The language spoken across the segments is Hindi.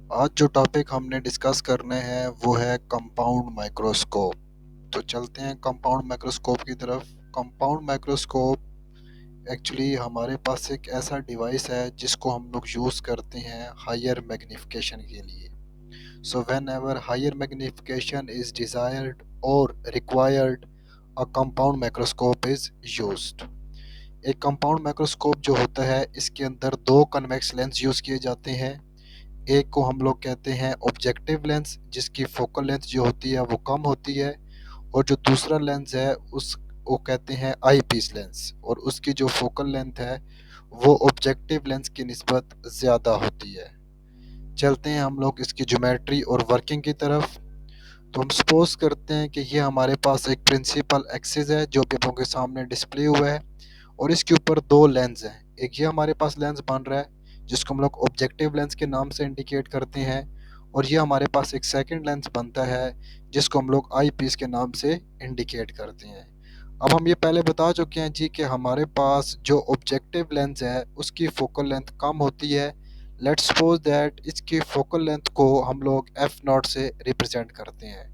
आज जो टॉपिक हमने डिस्कस करने हैं वो है कंपाउंड माइक्रोस्कोप। तो चलते हैं कंपाउंड माइक्रोस्कोप की तरफ। कंपाउंड माइक्रोस्कोप एक्चुअली हमारे पास एक ऐसा डिवाइस है जिसको हम लोग यूज़ करते हैं हायर मैग्निफिकेशन के लिए। So whenever higher magnification is desired और required, a compound microscope is used. एक कंपाउंड माइक्रोस्कोप जो होता है इसके अंदर दो कन्वेक्स लेंस यूज़ किए जाते हैं। एक को हम लोग कहते हैं ऑब्जेक्टिव लेंस, जिसकी फोकल लेंथ जो होती है वो कम होती है, और जो दूसरा लेंस है उस वो कहते हैं आई पीस लेंस, और उसकी जो फोकल लेंथ है वो ऑब्जेक्टिव लेंस की निस्बत ज़्यादा होती है। चलते हैं हम लोग इसकी ज्योमेट्री और वर्किंग की तरफ। तो हम सपोज करते हैं कि ये हमारे पास एक प्रिंसिपल एक्सिस है जो पेपरों के सामने डिस्प्ले हुआ है, और इसके ऊपर दो लेंस हैं। एक ये हमारे पास लेंस बन रहा है जिसको हम लोग ऑब्जेक्टिव लेंस के नाम से इंडिकेट करते हैं, और ये हमारे पास एक सेकंड लेंस बनता है जिसको हम लोग आई पीस के नाम से इंडिकेट करते हैं। अब हम ये पहले बता चुके हैं जी कि हमारे पास जो ऑब्जेक्टिव लेंस है उसकी फोकल लेंथ कम होती है। लेट्स सपोज दैट इसकी फोकल लेंथ को हम लोग एफ नॉट से रिप्रेजेंट करते हैं।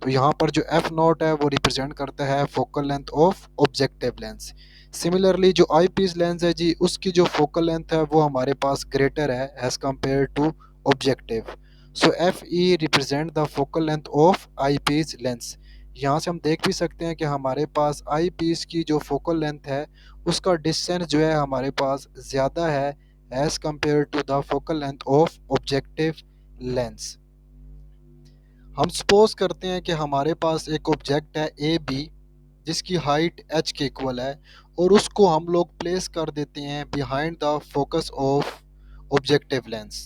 तो यहाँ पर जो एफ नॉट है वो रिप्रेजेंट करता है focal length of objective lens. Similarly जो आई पीस लेंस है जी उसकी जो फोकल लेंथ है वो हमारे पास ग्रेटर है as compare to objective. So F E represent the focal length of eyepiece lens. यहाँ से हम देख भी सकते हैं कि हमारे पास आई पीस की जो फोकल लेंथ है उसका डिस्टेंस जो है हमारे पास ज़्यादा है as compare to the focal length of objective lens. हम सपोज करते हैं कि हमारे पास एक ऑब्जेक्ट है ए बी जिसकी हाइट एच के इक्वल है, और उसको हम लोग प्लेस कर देते हैं behind the focus of objective lens.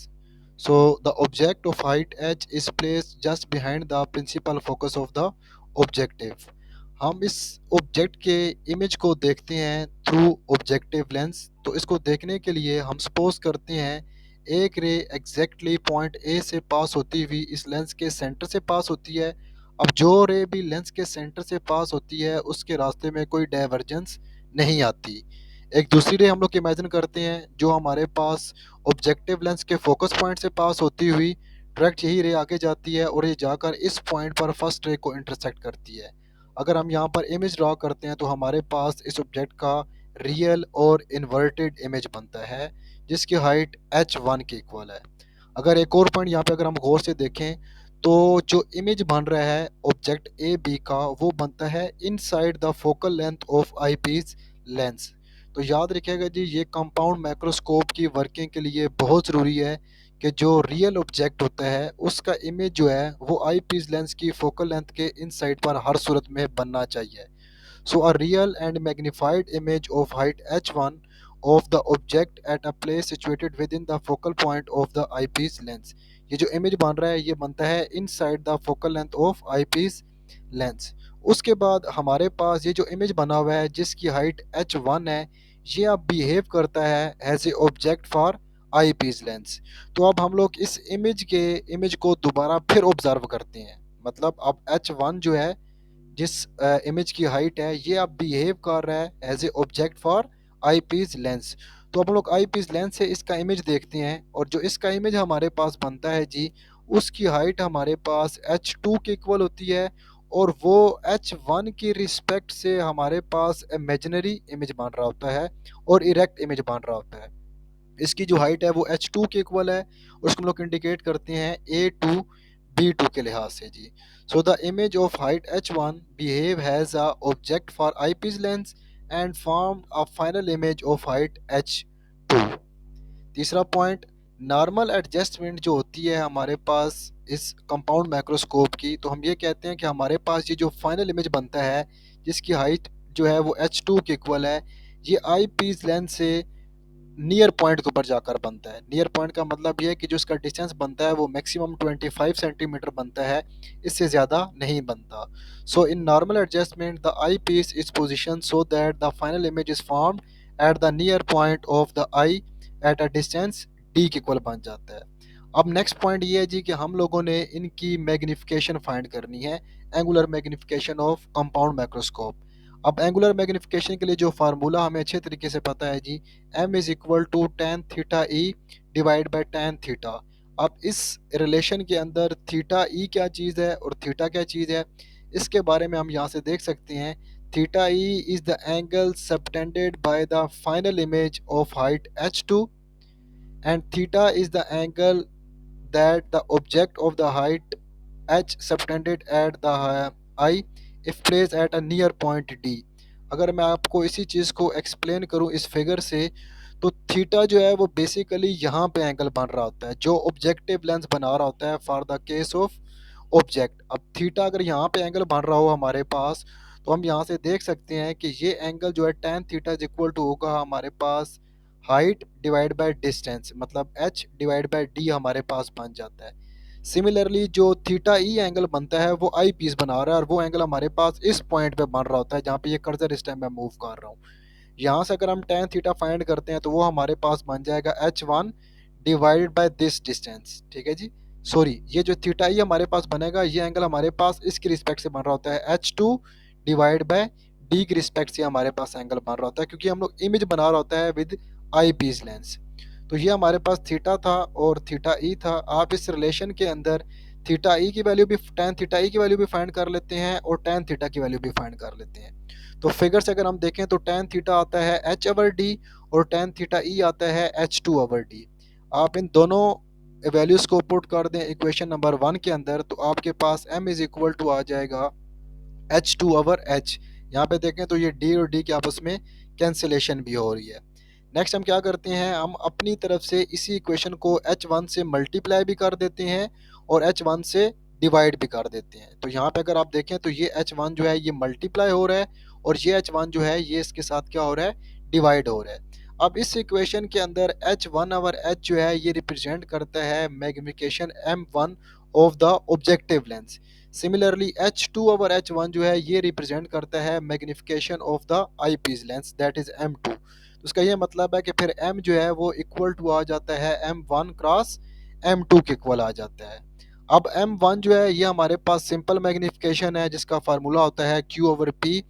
So the object of height H is placed just behind the principal focus of the objective. हम इस ऑब्जेक्ट के इमेज को देखते हैं थ्रू ऑब्जेक्टिव लेंस। तो इसको देखने के लिए हम सपोज करते हैं एक रे एग्जैक्टली पॉइंट ए से पास होती हुई इस लेंस के सेंटर से पास होती है। अब जो रे भी लेंस के सेंटर से पास होती है उसके रास्ते में कोई डाइवर्जेंस नहीं आती। एक दूसरी रे हम लोग इमेजिन करते हैं जो हमारे पास ऑब्जेक्टिव लेंस के फोकस पॉइंट से पास होती हुई डायरेक्ट यही रे आगे जाती है, और ये जाकर इस पॉइंट पर फर्स्ट रे को इंटरसेक्ट करती है। अगर हम यहाँ पर इमेज ड्रा करते हैं तो हमारे पास इस ऑब्जेक्ट का रियल और इन्वर्टेड इमेज बनता है जिसकी हाइट h1 के इक्वल है। अगर एक और पॉइंट यहाँ पे अगर हम गौर से देखें तो जो इमेज बन रहा है ऑब्जेक्ट ए बी का वो बनता है inside the focal length of eyepiece lens. तो याद रखिएगा जी ये कंपाउंड माइक्रोस्कोप की वर्किंग के लिए बहुत ज़रूरी है कि जो रियल ऑब्जेक्ट होता है उसका इमेज जो है वो आई पीस लेंस की फोकल लेंथ के इनसाइड पर हर सूरत में बनना चाहिए। So a real and magnified image of height h1 of the object at a place situated within the focal point of the eyepiece lens। ये जो इमेज बन रहा है ये बनता है inside the focal length of eyepiece lens. उसके बाद हमारे पास ये जो इमेज बना हुआ है जिसकी हाइट h1 है, ये अब बिहेव करता है as a object for eyepiece lens. तो अब हम लोग इस इमेज को दोबारा फिर ऑब्जर्व करते हैं। मतलब अब h1 जो है जिस इमेज की हाइट है ये अब बिहेव कर रहा है as a object for eyepiece lens. तो अब हम लोग आई पीस लेंस से इसका इमेज देखते हैं, और जो इसका इमेज हमारे पास बनता है जी उसकी हाइट हमारे पास h2 के इक्वल होती है, और वो h1 की रिस्पेक्ट से हमारे पास इमेजिनरी इमेज बन रहा होता है और इरेक्ट इमेज बन रहा होता है। इसकी जो हाइट है वो h2 के इक्वल है, और उसको हम लोग इंडिकेट करते हैं a2 b2 के लिहाज से जी। So the image of height h1 behave has a object for eyepiece lens and form a final image of height h2। तीसरा पॉइंट, नॉर्मल एडजस्टमेंट जो होती है हमारे पास इस कंपाउंड माइक्रोस्कोप की, तो हम ये कहते हैं कि हमारे पास ये जो फाइनल इमेज बनता है जिसकी हाइट जो है वो h2 के इक्वल है, ये आई पीस लेंस से नियर पॉइंट के ऊपर जाकर बनता है। नियर पॉइंट का मतलब ये है कि जो इसका डिस्टेंस बनता है वो मैक्सिमम 25 सेंटीमीटर बनता है, इससे ज़्यादा नहीं बनता। So in normal adjustment the eyepiece is position so that the final image is formed at the near point of the eye at a distance D के इक्वल बन जाता है। अब नेक्स्ट पॉइंट ये है जी कि हम लोगों ने इनकी मैग्निफिकेशन फाइंड करनी है, angular magnification of compound microscope. अब एंगुलर मैग्निफिकेशन के लिए जो फार्मूला हमें अच्छे तरीके से पता है जी, m is equal to tan theta E divide by tan theta. अब इस रिलेशन के अंदर थीटा ई क्या चीज़ है और थीटा क्या चीज़ है, इसके बारे में हम यहाँ से देख सकते हैं। Theta E is the angle subtended by the final image of height h2 and theta is the angle that the object of the height h subtended at the I if placed at a near point D। अगर मैं आपको इसी चीज़ को एक्सप्लेन करूं इस फिगर से, तो थीटा जो है वो बेसिकली यहाँ पे एंगल बन रहा होता है जो ऑब्जेक्टिव लेंस बना रहा होता है for the case of object. अब थीटा अगर यहाँ पे एंगल बन रहा हो हमारे पास, तो हम यहाँ से देख सकते हैं कि ये एंगल जो है tan theta is equal to होगा हमारे पास हाइट डिवाइड बाय डिस्टेंस, मतलब h डिवाइड बाय d हमारे पास बन जाता है। सिमिलरली जो थीटा ई एंगल बनता है वो आई पीस बना रहा है और वो एंगल हमारे पास इस पॉइंट पे बन रहा होता है जहाँ पे ये कर्सर इस टाइम मैं मूव कर रहा हूँ। यहाँ से अगर हम tan थीटा फाइंड करते हैं तो वो हमारे पास बन जाएगा h1 divided by this distance. ठीक है जी, सॉरी, ये जो थीटा ई हमारे पास बनेगा ये एंगल हमारे पास इसके रिस्पेक्ट से बन रहा होता है h2 डिवाइड बाय डी के रिस्पेक्ट से हमारे पास एंगल बन रहा होता है, क्योंकि हम लोग इमेज बना रहा होता है विद आई पीस लेंस। तो ये हमारे पास थीटा था और थीटा ई था। आप इस रिलेशन के अंदर थीटा ई की वैल्यू भी tan थीटा ई की वैल्यू भी फाइंड कर लेते हैं और tan थीटा की वैल्यू भी फाइंड कर लेते हैं। तो फिगर से अगर हम देखें तो tan थीटा आता है h ओवर d और tan थीटा ई आता है h2 ओवर d। आप इन दोनों वैल्यूज को पुट कर दें इक्वेशन नंबर 1 के अंदर, तो आपके पास m इज इक्वल टू आ जाएगा h2 ओवर h। यहाँ पे देखें तो ये d और d की आपस में कैंसिलेशन भी हो रही है। नेक्स्ट हम क्या करते हैं, हम अपनी तरफ से इसी इक्वेशन को h1 से मल्टीप्लाई भी कर देते हैं और h1 से डिवाइड भी कर देते हैं। तो यहाँ पे अगर आप देखें तो ये h1 जो है ये मल्टीप्लाई हो रहा है और ये h1 जो है ये इसके साथ क्या हो रहा है, डिवाइड हो रहा है। अब इस इक्वेशन के अंदर h1 ओवर h जो है ये रिप्रेजेंट करता है magnification m1 of the objective lens. Similarly h2 over h1 जो है ये रिप्रेजेंट करता है magnification of the eyepiece lens that is m2। तो उसका ये मतलब है कि फिर m जो है वो इक्वल टू आ जाता है m1 क्रॉस m2 के इक्वल आ जाता है। अब m1 जो है ये हमारे पास सिंपल मैग्निफिकेशन है जिसका फार्मूला होता है q ओवर p,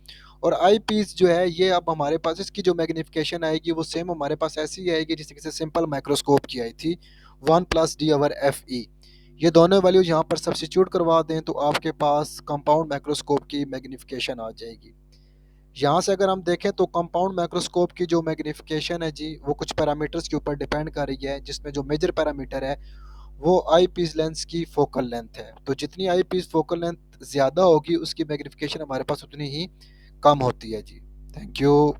और आई पीस जो है ये अब हमारे पास इसकी जो मैग्निफिकेशन आएगी वो सेम हमारे पास ऐसी आएगी जिस तरीके से सिंपल माइक्रोस्कोप की आई थी 1 plus D over F E. ये दोनों वैल्यू यहाँ पर सब्सिट्यूट करवा दें तो आपके पास कंपाउंड माइक्रोस्कोप की मैग्निफिकेशन आ जाएगी। यहाँ से अगर हम देखें तो कंपाउंड माइक्रोस्कोप की जो मैग्निफिकेशन है जी वो कुछ पैरामीटर्स के ऊपर डिपेंड कर रही है, जिसमें जो मेजर पैरामीटर है वो आई पीस लेंस की फोकल लेंथ है। तो जितनी आई पीस फोकल लेंथ ज़्यादा होगी उसकी मैग्निफिकेशन हमारे पास उतनी ही कम होती है जी। Thank you.